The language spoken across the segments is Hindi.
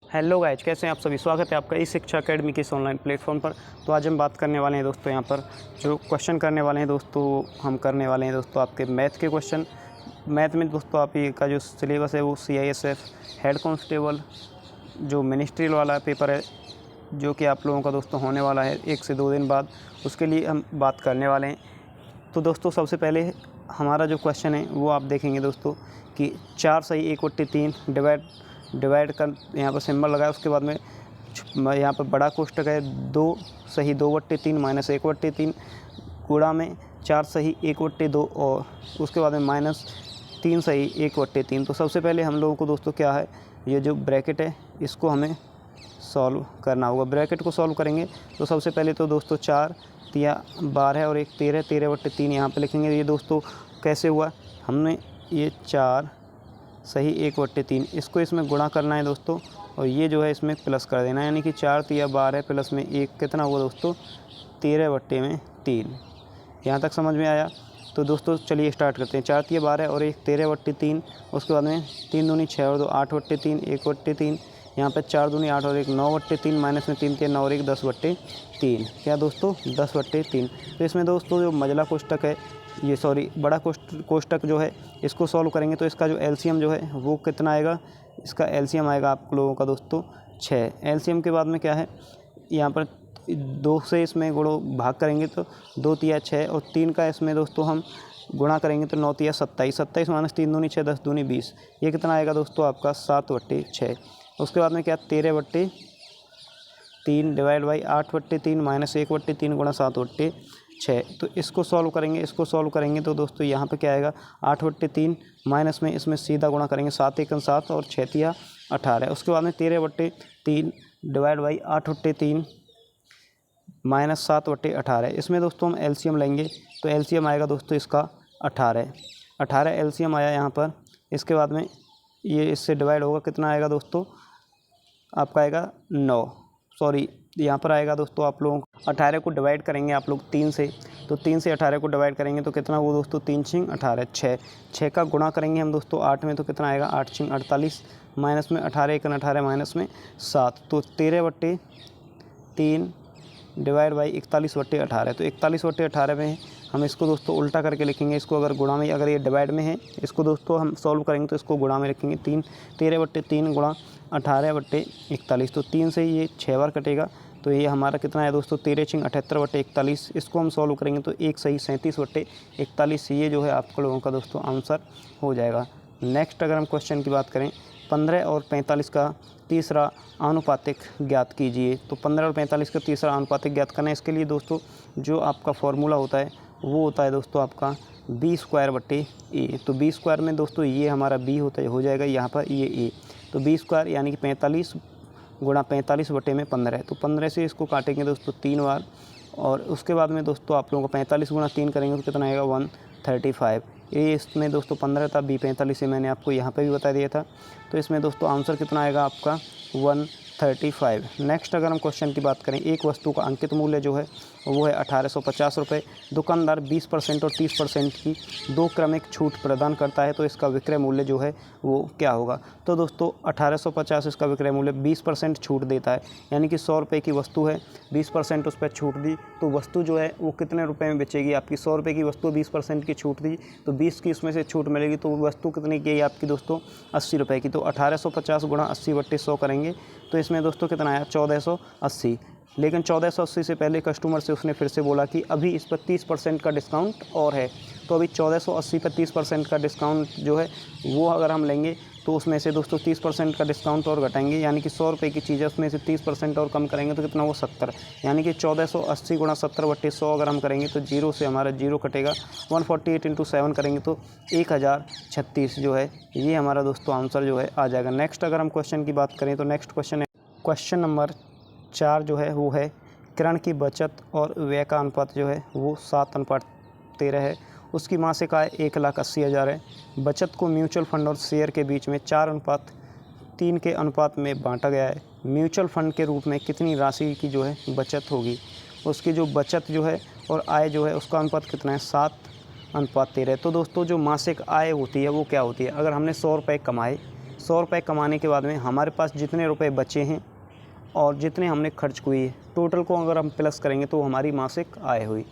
हेलो गाइज, कैसे हैं आप सभी। स्वागत है आपका इस शिक्षा अकेडमी के इस ऑनलाइन प्लेटफॉर्म पर। तो आज हम बात करने वाले हैं दोस्तों, यहाँ पर जो क्वेश्चन करने वाले हैं दोस्तों, हम करने वाले हैं दोस्तों आपके मैथ के क्वेश्चन। मैथ में दोस्तों आप ये का जो सिलेबस है वो CISF हेड कांस्टेबल जो मिनिस्ट्री वाला पेपर है, जो कि आप लोगों का दोस्तों होने वाला है 1 से 2 दिन बाद, उसके लिए हम बात करने वाले हैं। तो दोस्तों सबसे पहले हमारा जो क्वेश्चन है वो आप देखेंगे दोस्तों कि 4 सही 1/3 डिवाइड कर यहाँ पर सिंबल लगाया। उसके बाद में यहाँ पर बड़ा कोष्टक है 2 सही 2/3 माइनस 1/3 गुणा में 4 सही 1/2 और उसके बाद में माइनस 3 सही 1/3। तो सबसे पहले हम लोगों को दोस्तों क्या है, ये जो ब्रैकेट है इसको हमें सॉल्व करना होगा। ब्रैकेट को सॉल्व करेंगे तो सबसे पहले तो दोस्तों 4 तिया 12 और 1 13, 13/3 यहाँ पर लिखेंगे। ये दोस्तों कैसे हुआ, हमने ये 4 सही 1/3 इसको इसमें गुणा करना है दोस्तों, और ये जो है इसमें प्लस कर देना है, यानी कि 4 तिया 12 प्लस में 1 कितना हुआ दोस्तों 13/3। यहाँ तक समझ में आया। तो दोस्तों चलिए स्टार्ट करते हैं। 4 तिया 12 और 1 13/3, उसके बाद में 3 दूनी 6 और 2 8/3 1/3, यहाँ पर 4 दूनी 8 और 1 9/3 माइनस में 3 तिया 9 और 1 10/3। क्या दोस्तों 10/3। तो इसमें दोस्तों जो मझला कोष्टक है, ये सॉरी बड़ा कोष्टक जो है इसको सॉल्व करेंगे तो इसका जो एलसीएम जो है वो कितना आएगा, इसका एलसीएम आएगा आप लोगों का दोस्तों 6। एलसीएम के बाद में क्या है, यहाँ पर 2 से इसमें गुणो भाग करेंगे तो 2 तिया 6 और 3 का इसमें दोस्तों हम गुणा करेंगे तो 9 तिया 27, 27 माइनस 3 दूनी 6 10 दूनी 20, ये कितना आएगा दोस्तों आपका 7/6। उसके बाद में क्या 13/3 डिवाइड बाई 8/3 माइनस 1/3 गुणा 7/6। तो इसको सॉल्व करेंगे तो दोस्तों यहाँ पे क्या आएगा 8/3 माइनस में इसमें सीधा गुणा करेंगे 7 1 7 और 6 तिया 18। उसके बाद में 13/3 डिवाइड बाई 8/3 माइनस 7/18। इसमें दोस्तों हम एलसीएम लेंगे तो एलसीएम आएगा दोस्तों इसका 18 एलसीएम आया यहाँ पर। इसके बाद में ये इससे डिवाइड होगा, कितना आएगा दोस्तों आपका आएगा 9, सॉरी यहाँ पर आएगा दोस्तों आप लोगों को 18 को डिवाइड करेंगे आप लोग 3 से, तो 3 से 18 को डिवाइड करेंगे तो कितना वो दोस्तों 3 6 18 6 का गुणा करेंगे हम दोस्तों 8 में, तो कितना आएगा 8 6 48 माइनस में 18 1 18 माइनस में 7, तो 13/3 डिवाइड बाई 41/18। तो 41/18 में हम इसको दोस्तों उल्टा करके लिखेंगे। इसको अगर गुणा में, अगर ये डिवाइड में है इसको दोस्तों हम सॉल्व करेंगे तो इसको गुणा में लिखेंगे 13/3 गुणा 18/41। तो 3 से ये 6 बार कटेगा, तो ये हमारा कितना है दोस्तों 13 6 78/41। इसको हम सॉल्व करेंगे तो 1 सही 37/41, ये जो है आप लोगों का दोस्तों आंसर हो जाएगा। नेक्स्ट अगर हम क्वेश्चन की बात करें 15 और 45 का तीसरा आनुपातिक ज्ञात कीजिए। तो 15 और 45 का तीसरा आनुपातिक ज्ञात करना है। इसके लिए दोस्तों जो आपका फॉर्मूला होता है वो होता है दोस्तों आपका B²/A। तो B² में दोस्तों ये हमारा B होता है, हो जाएगा यहाँ पर ये A, तो B² यानी कि 45 गुणा 45/15। तो 15 से इसको काटेंगे दोस्तों 3 बार, और उसके बाद में दोस्तों आप लोगों को 45 गुणा 3 करेंगे तो कितना आएगा 135। ये इसमें दोस्तों 15 था, B 45 से मैंने आपको यहाँ पे भी बता दिया था। तो इसमें दोस्तों आंसर कितना आएगा आपका 135। नेक्स्ट अगर हम क्वेश्चन की बात करें, एक वस्तु का अंकित मूल्य जो है वो है 1850 रुपये। दुकानदार 20% और 30% की 2 क्रमिक छूट प्रदान करता है, तो इसका विक्रय मूल्य जो है वो क्या होगा। तो दोस्तों 1850 इसका विक्रय मूल्य 20% छूट देता है, यानी कि 100 रुपये की वस्तु है 20% उस पर छूट दी, तो वस्तु जो है वो कितने रुपए में बेचेगी आपकी। 100 रुपये की वस्तु 20% की छूट दी तो 20 की इसमें से छूट मिलेगी, तो वस्तु कितनी की है आपकी दोस्तों 80 रुपये की। तो 1850 गुणा 80/100 करेंगे तो इसमें दोस्तों कितना आया 1480। लेकिन 1480 से पहले कस्टमर से उसने फिर से बोला कि अभी इस पर 30% का डिस्काउंट और है। तो अभी 1480 पर 30% का डिस्काउंट जो है वो अगर हम लेंगे तो उसमें से दोस्तों 30% का डिस्काउंट और घटाएंगे, यानी कि 100 रुपये की चीज़ है उसमें से 30% और कम करेंगे तो कितना वो 70, यानी कि 1480 गुणा 70/100 अगर हम करेंगे तो जीरो से हमारा जीरो कटेगा। 148 × 7 करेंगे तो 1036 जो है ये हमारा दोस्तों आंसर जो है आ जाएगा। नेक्स्ट अगर हम क्वेश्चन की बात करें तो नेक्स्ट क्वेश्चन है क्वेश्चन नंबर 4 जो है वो है किरण की बचत और व्यय का अनुपात जो है वो 7:13 है। उसकी मासिक आय 1,80,000 है। बचत को म्यूचुअल फंड और शेयर के बीच में 4:3 के अनुपात में बांटा गया है। म्यूचुअल फंड के रूप में कितनी राशि की जो है बचत होगी। उसकी जो बचत जो है और आय जो है उसका अनुपात कितना है 7:13। तो दोस्तों जो मासिक आय होती है वो क्या होती है, अगर हमने 100 रुपये कमाए 100 रुपये कमाने के बाद में हमारे पास जितने रुपए बचे हैं और जितने हमने खर्च किए, टोटल को अगर हम प्लस करेंगे तो हमारी मासिक आय हुई।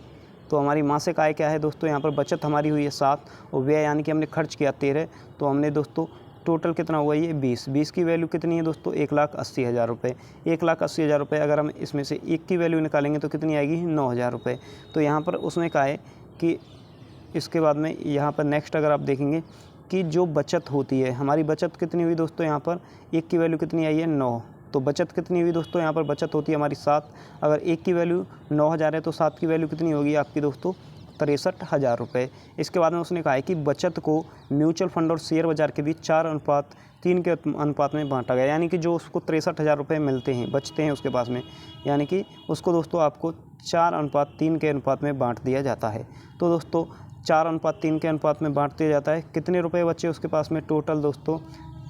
तो हमारी मासिक आय क्या है दोस्तों, यहाँ पर बचत हमारी हुई है 7 और व्यय यानी कि हमने खर्च किया 13, तो हमने दोस्तों टोटल कितना हुआ ये 20 की वैल्यू कितनी है दोस्तों 1,80,000 रुपये। 1,80,000 रुपये अगर हम इसमें से 1 की वैल्यू निकालेंगे तो कितनी आएगी 9,000 रुपये। तो यहाँ पर उसने कहा है कि इसके बाद में यहाँ पर नेक्स्ट अगर आप देखेंगे कि जो बचत होती है, हमारी बचत कितनी हुई दोस्तों, यहाँ पर 1 की वैल्यू कितनी आई है 9, तो बचत कितनी हुई दोस्तों, यहाँ पर बचत होती है हमारी 7। अगर 1 की वैल्यू 9,000 है तो 7 की वैल्यू कितनी होगी आपकी दोस्तों 63,000 रुपये। इसके बाद में उसने कहा है कि बचत को म्यूचुअल फंड और शेयर बाज़ार के बीच 4:3 के अनुपात में बांटा गया, यानी कि जो उसको 63,000 रुपये मिलते हैं, बचते हैं उसके पास में, यानी कि उसको दोस्तों आपको 4:3 के अनुपात में बांट दिया जाता है। तो दोस्तों 4:3 के अनुपात में बांट दिया जाता है। कितने रुपये बचे उसके पास में टोटल दोस्तों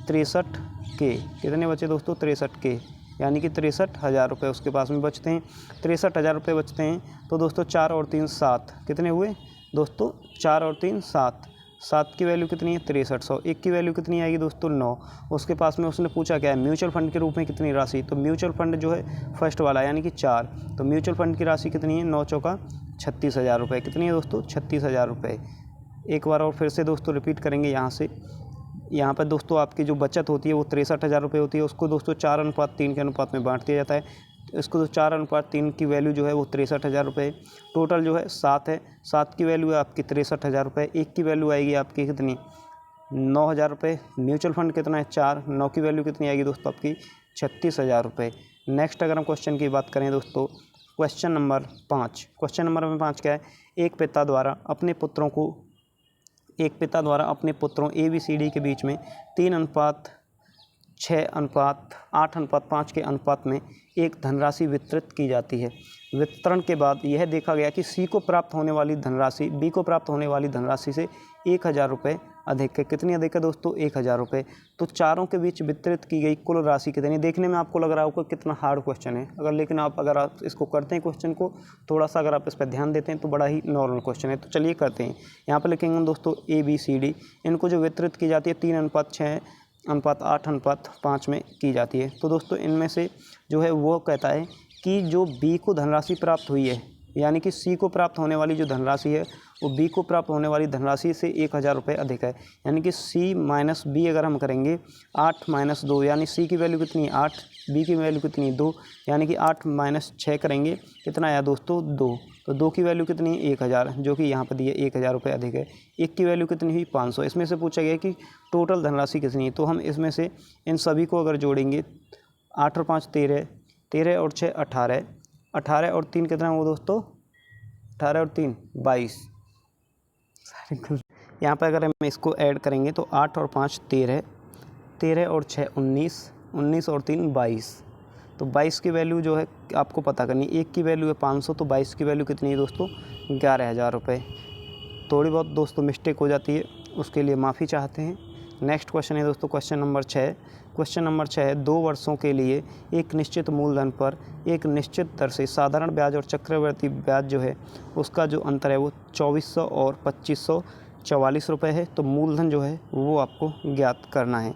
63 के, कितने बचे दोस्तों 63 के, यानी कि 63,000 रुपये उसके पास में बचते हैं। 63,000 रुपये बचते हैं तो दोस्तों 4 और 3 7, कितने हुए दोस्तों 4 और 3 7, 7 की वैल्यू कितनी है 6300। 1 की वैल्यू कितनी आएगी दोस्तों 9। उसके पास में उसने पूछा क्या है म्यूचुअल फंड के रूप में कितनी राशि, तो म्यूचुअल फंड जो है फर्स्ट वाला यानी कि 4, तो म्यूचुअल फंड की राशि कितनी है 9 चौका 36,000 रुपये। कितनी है दोस्तों 36,000 रुपये। एक बार और फिर से दोस्तों रिपीट करेंगे यहाँ से। यहाँ पर दोस्तों आपकी जो बचत होती है वो 63,000 रुपये होती है, उसको दोस्तों 4:3 के अनुपात में बांट दिया जाता है। इसको तो 4:3 की वैल्यू जो है वो 63,000 रुपये। टोटल जो है 7 है, 7 की वैल्यू है आपकी 63,000 रुपये। 1 की वैल्यू आएगी आपकी कितनी 9,000 रुपये। म्यूचुअल फंड कितना है 4, 9 की वैल्यू कितनी आएगी दोस्तों आपकी 36,000 रुपये। नेक्स्ट अगर हम क्वेश्चन की बात करें दोस्तों, क्वेश्चन नंबर 5 क्या है, एक पिता द्वारा अपने पुत्रों ABCD के बीच में 3:6:8:5 के अनुपात में एक धनराशि वितरित की जाती है। वितरण के बाद यह देखा गया कि C को प्राप्त होने वाली धनराशि B को प्राप्त होने वाली धनराशि से 1,000 रुपये अधिक है। कितनी अधिक है दोस्तों 1,000 रुपये। तो चारों के बीच वितरित की गई कुल राशि कितनी, देखने में आपको लग रहा होगा कितना हार्ड क्वेश्चन है, लेकिन अगर आप इसको करते हैं क्वेश्चन को थोड़ा सा अगर आप इस पर ध्यान देते हैं तो बड़ा ही नॉर्मल क्वेश्चन है। तो चलिए करते हैं। यहाँ पर लिखेंगे हम दोस्तों ABCD, इनको जो वितरित की जाती है 3:6:8:5 में की जाती है। तो दोस्तों इनमें से जो है वो कहता है कि जो B को धनराशि प्राप्त हुई है, यानी कि C को प्राप्त होने वाली जो धनराशि है वो B को प्राप्त होने वाली धनराशि से 1,000 रुपये अधिक है। यानी कि C माइनस B अगर हम करेंगे 8 - 2, यानी C की वैल्यू कितनी है 8, B की वैल्यू कितनी है 2, यानी कि 8 - 6 करेंगे कितना आया दोस्तों 2, तो 2 की वैल्यू कितनी है 1,000, जो कि यहाँ पर दिए 1,000 रुपये अधिक है। 1 की वैल्यू कितनी हुई 500। इसमें से पूछा गया कि टोटल धनराशि कितनी है, तो हम इसमें से इन सभी को अगर जोड़ेंगे 8 और 5 13, 13 और 6 18, 18 और 3 कितना हुआ दोस्तों 18 और 3 22। यहाँ पर अगर हम इसको ऐड करेंगे तो 8 और 5 13, 13 और 6 19, 19 और 3 22। तो 22 की वैल्यू जो है आपको पता करनी। 1 की वैल्यू है 500, तो 22 की वैल्यू कितनी है दोस्तों 11,000 रुपये। थोड़ी बहुत दोस्तों मिस्टेक हो जाती है, उसके लिए माफ़ी चाहते हैं। नेक्स्ट क्वेश्चन है दोस्तों क्वेश्चन नंबर 6। क्वेश्चन नंबर 6 है 2 वर्षों के लिए एक निश्चित मूलधन पर एक निश्चित दर से साधारण ब्याज और चक्रवृद्धि ब्याज जो है उसका जो अंतर है वो 2400 और 2544 रुपये है। तो मूलधन जो है वो आपको ज्ञात करना है।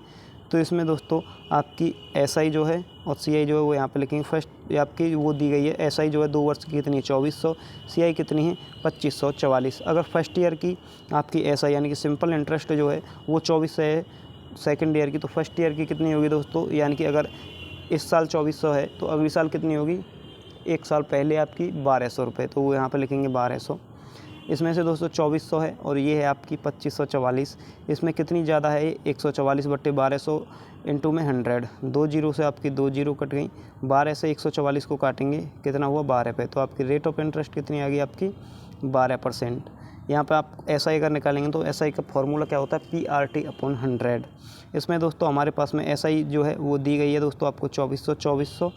तो इसमें दोस्तों आपकी SI जो है और CI जो है वो यहाँ पे लिखेंगे। फर्स्ट आपकी वो दी गई है SI जो है 2 वर्ष की कितनी है 2400, CI कितनी है 2544। अगर फर्स्ट ईयर की आपकी SI यानी कि सिंपल इंटरेस्ट जो है वो 2400 है सेकेंड ईयर की, तो फर्स्ट ईयर की कितनी होगी दोस्तों, यानी कि अगर इस साल 2400 है तो अगली साल कितनी होगी, एक साल पहले आपकी 1200 रुपये, तो वो यहाँ पर लिखेंगे 1200। इसमें से दोस्तों 2400 है और ये है आपकी 2544। इसमें कितनी ज़्यादा है 144/1200 इंटू में 100, 2 जीरो से आपकी 2 जीरो कट गई। 12 से 144 को काटेंगे कितना हुआ 12 पे, तो आपकी रेट ऑफ इंटरेस्ट कितनी आ गई आपकी 12%। यहाँ पे आप SI अगर निकालेंगे तो SI का फॉर्मूला क्या होता है PRT/100। इसमें दोस्तों हमारे पास में SI जो है वो दी गई है दोस्तों आपको 2400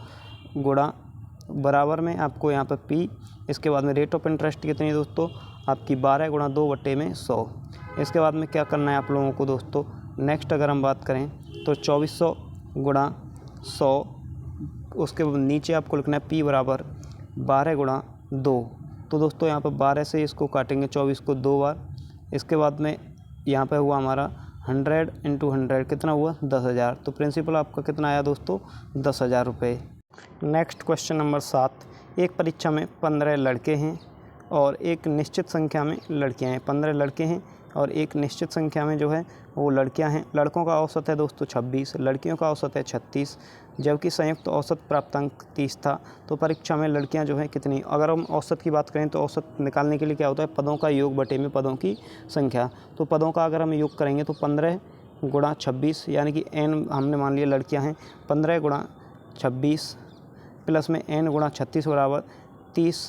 गुणा बराबर में आपको यहाँ पर P, इसके बाद में रेट ऑफ इंटरेस्ट कितनी है दोस्तों आपकी 12 गुणा 2/100। इसके बाद में क्या करना है आप लोगों को दोस्तों, नेक्स्ट अगर हम बात करें तो 2400 गुणा 100, उसके नीचे आपको लिखना है P बराबर 12 गुणा 2। तो दोस्तों यहाँ पर 12 से इसको काटेंगे 24 को 2 बार। इसके बाद में यहाँ पे हुआ हमारा 100 इंटू 100 कितना हुआ 10,000। तो प्रिंसिपल आपका कितना आया दोस्तों 10,000 रुपये। नेक्स्ट क्वेश्चन नंबर 7, एक परीक्षा में 15 लड़के हैं और एक निश्चित संख्या में लड़कियां हैं। 15 लड़के हैं और एक निश्चित संख्या में जो है वो लड़कियां हैं। लड़कों का औसत है दोस्तों 26, लड़कियों का औसत है 36, जबकि संयुक्त औसत प्राप्तांक 30 था। तो परीक्षा में लड़कियां जो है कितनी, अगर हम औसत की बात करें तो औसत निकालने के लिए क्या होता है, पदों का योग बटे में पदों की संख्या। तो पदों का अगर हम योग करेंगे तो 15 गुणा 26 यानी कि n हमने मान लिया लड़कियाँ हैं, 15 गुणा 26 प्लस में n गुणा 36 बराबर 30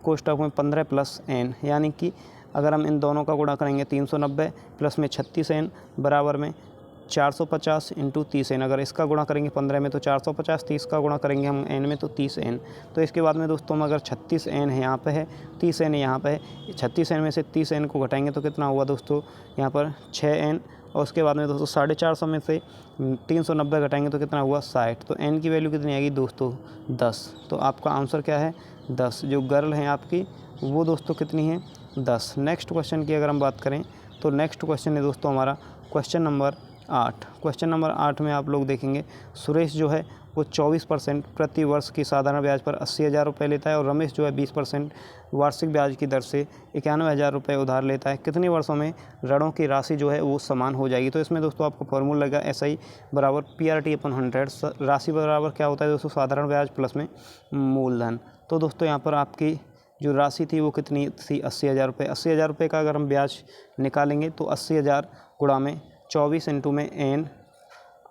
कोष्टक में 15 प्लस n, यानी कि अगर हम इन दोनों का गुणा करेंगे 390 प्लस में 36n बराबर में 450 इंटू 30n। अगर इसका गुणा करेंगे 15 में तो 450, 30 का गुणा करेंगे हम n में तो 30n। तो इसके बाद में दोस्तों हम अगर 36n है यहाँ पे है, 30n यहाँ पे है, 36n में से 30n को घटाएंगे तो कितना हुआ दोस्तों यहाँ पर 6n। और उसके बाद में दोस्तों 450 में से 390 घटाएंगे तो कितना हुआ 60। तो n की वैल्यू कितनी आएगी दोस्तों 10। तो आपका आंसर क्या है 10। जो गर्ल हैं आपकी वो दोस्तों कितनी है 10। नेक्स्ट क्वेश्चन की अगर हम बात करें तो नेक्स्ट क्वेश्चन है दोस्तों हमारा क्वेश्चन नंबर 8। क्वेश्चन नंबर 8 में आप लोग देखेंगे सुरेश जो है वो 24% प्रति वर्ष की साधारण ब्याज पर 80,000 रुपये लेता है और रमेश जो है 20% वार्षिक ब्याज की दर से 91,000 रुपये उधार लेता है। कितने वर्षों में ऋणों की राशि जो है वो समान हो जाएगी। तो इसमें दोस्तों आपको फॉर्मूला लगा SI बराबर PRT/100। राशि बराबर क्या होता है दोस्तों साधारण ब्याज प्लस में मूलधन। तो दोस्तों यहाँ पर आपकी जो राशि थी वो कितनी थी 80,000 रुपये। 80,000 रुपये का अगर हम ब्याज निकालेंगे तो 80,000 गुणा में 24 इंटू में n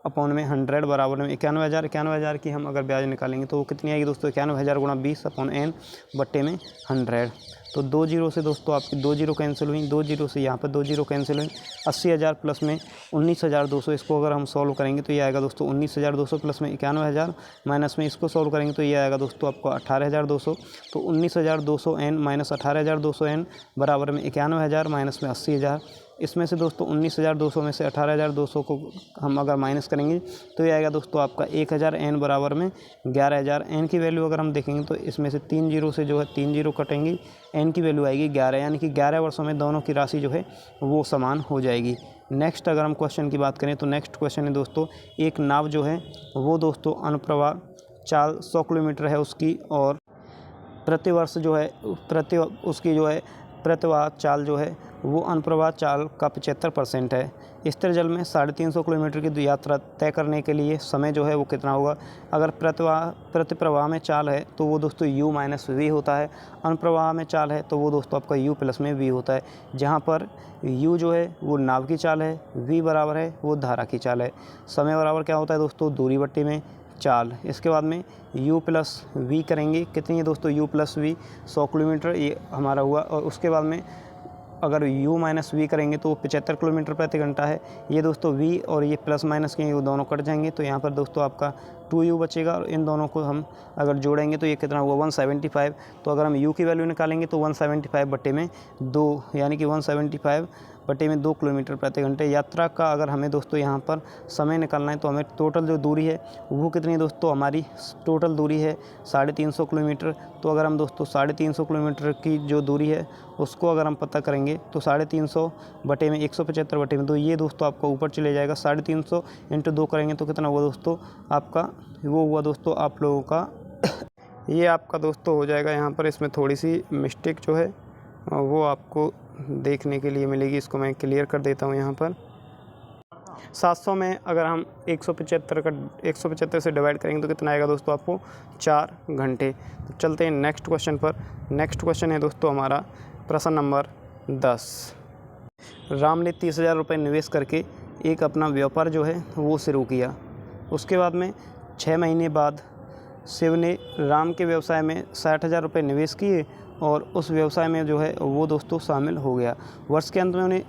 अपॉन में 100 बराबर में 91,000। 91,000 की हम अगर ब्याज निकालेंगे तो वो कितनी आएगी दोस्तों 91,000 गुणा 20 अपॉन n बट्टे में 100। तो 2 जीरो से दोस्तों आपकी 2 जीरो कैंसिल हुई, 2 जीरो से यहाँ पर 2 जीरो कैंसिल हुई। 80,000 प्लस में 19,200, इसको अगर हम सॉल्व करेंगे तो ये आएगा दोस्तों 19,200 प्लस में 91,000 माइनस में इसको सॉल्व करेंगे तो ये आएगा दोस्तों आपको 18,200। तो 19,200 n माइनस 18,200 n बराबर में 91,000 माइनस में 80,000। इसमें से दोस्तों 19,200 में से 18,200 को हम अगर माइनस करेंगे तो ये आएगा दोस्तों आपका 1,000 n बराबर में 11,000। n की वैल्यू अगर हम देखेंगे तो इसमें से 3 जीरो से जो है 3 जीरो कटेंगे, n की वैल्यू आएगी 11, यानी कि 11 वर्षों में दोनों की राशि जो है वो समान हो जाएगी। नेक्स्ट अगर हम क्वेश्चन की बात करें तो नेक्स्ट क्वेश्चन है दोस्तों एक नाव जो है वो दोस्तों अनुप्रवाह चाल 100 किलोमीटर है उसकी, और प्रतिवर्ष जो है उसकी जो है प्रतिवाह चाल जो है वो अनुप्रवाह चाल का 75% है। स्थिर जल में 350 किलोमीटर की यात्रा तय करने के लिए समय जो है वो कितना होगा। अगर प्रतिप्रवाह में चाल है तो वो दोस्तों u माइनस वी होता है, अनुप्रवाह में चाल है तो वो दोस्तों आपका u प्लस में v होता है, जहाँ पर u जो है वो नाव की चाल है, v बराबर है वो धारा की चाल है, समय बराबर क्या होता है दोस्तों दूरी बट्टी में चाल। इसके बाद में u प्लस वी करेंगे, कितनी है दोस्तों u प्लस वी 100 किलोमीटर ये हमारा हुआ। और उसके बाद में अगर u माइनस वी करेंगे तो 75 किलोमीटर प्रति घंटा है। ये दोस्तों v और ये प्लस माइनस के वो दोनों कट जाएंगे तो यहाँ पर दोस्तों आपका 2u बचेगा, और इन दोनों को हम अगर जोड़ेंगे तो ये कितना हुआ 175। तो अगर हम u की वैल्यू निकालेंगे तो 175 बट्टे में 2, यानी कि 175 बटे में 2 किलोमीटर प्रति घंटे। यात्रा का अगर हमें दोस्तों यहाँ पर समय निकालना है तो हमें टोटल जो दूरी है वो कितनी है दोस्तों, हमारी टोटल दूरी है 350 किलोमीटर। तो अगर हम दोस्तों 350 किलोमीटर की जो दूरी है उसको अगर हम पता करेंगे तो 350 बटे में 175 बटे में 2, ये दोस्तों आपका ऊपर चले जाएगा। 350 इंटू 2 करेंगे तो कितना हुआ दोस्तों आपका, वो हुआ दोस्तों आप लोगों का ये आपका दोस्तों हो जाएगा। यहाँ पर इसमें थोड़ी सी मिस्टेक जो है वो आपको देखने के लिए मिलेगी, इसको मैं क्लियर कर देता हूँ। यहाँ पर 700 में अगर हम 175 से डिवाइड करेंगे तो कितना आएगा दोस्तों आपको 4 घंटे। तो चलते हैं नेक्स्ट क्वेश्चन पर। नेक्स्ट क्वेश्चन है दोस्तों हमारा प्रश्न नंबर 10। राम ने 30,000 रुपये निवेश करके एक अपना व्यापार जो है वो शुरू किया। उसके बाद में 6 महीने बाद शिव ने राम के व्यवसाय में 60,000 रुपये निवेश किए और उस व्यवसाय में जो है वो दोस्तों शामिल हो गया। वर्ष के अंत में उन्हें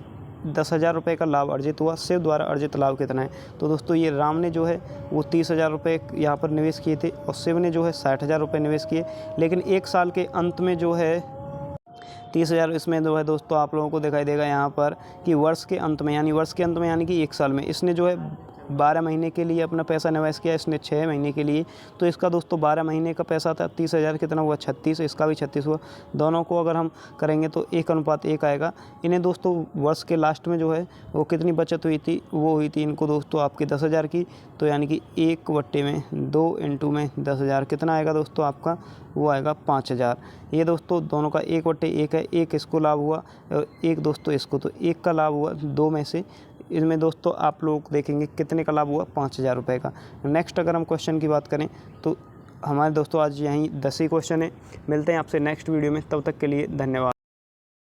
10,000 रुपये का लाभ अर्जित हुआ। शिव द्वारा अर्जित लाभ कितना है। तो दोस्तों ये राम ने जो है वो 30,000 रुपये यहाँ पर निवेश किए थे और शिव ने जो है 60,000 रुपये निवेश किए, लेकिन एक साल के अंत में जो है 30,000 इसमें जो है दोस्तों आप लोगों को दिखाई देगा यहाँ पर कि वर्ष के अंत में यानी कि एक साल में इसने जो है 12 महीने के लिए अपना पैसा इन्वेस्ट किया, इसने 6 महीने के लिए, तो इसका दोस्तों 12 महीने का पैसा था 30,000, कितना हुआ 36, इसका भी 36 हुआ। दोनों को अगर हम करेंगे तो 1:1 आएगा। इन्हें दोस्तों वर्ष के लास्ट में जो है वो कितनी बचत हुई थी, वो हुई थी इनको दोस्तों आपकी 10,000 की। तो यानी कि 1/2 इंटू में 10,000 कितना आएगा दोस्तों आपका, वो आएगा 5,000। ये दोस्तों दोनों का 1/1 है, एक इसको लाभ हुआ और एक दोस्तों इसको, तो एक का लाभ हुआ 2 में से। इसमें दोस्तों आप लोग देखेंगे कितने का लाभ हुआ, 5,000 रुपये का। नेक्स्ट अगर हम क्वेश्चन की बात करें तो हमारे दोस्तों आज यहीं 10 ही क्वेश्चन है। मिलते हैं आपसे नेक्स्ट वीडियो में, तब तक के लिए धन्यवाद।